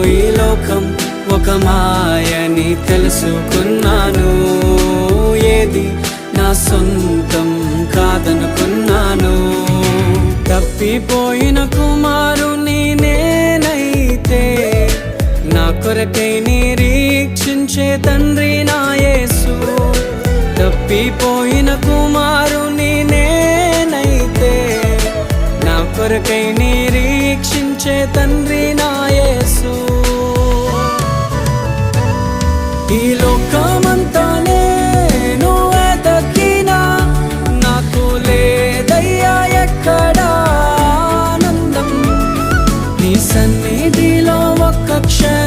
ఈ లోకం ఒక మాయని తెలుసుకున్నాను. ఏది నా సొంతం కాదనుకున్నాను. తప్పిపోయిన కుమారుని నేనైతే నా కొరకై నిరీక్షించే తండ్రి నా యేసు. తప్పిపోయిన కుమారుని నేనైతే నా కొరకై నిరీక్షించే తండ్రి నా యేసు. ఈ లోకమంతా నేను వెతకినా నాకు లేదయ్యా ఎక్కడా ఆనందం. నీ సన్నిధిలో ఒక్క క్షణం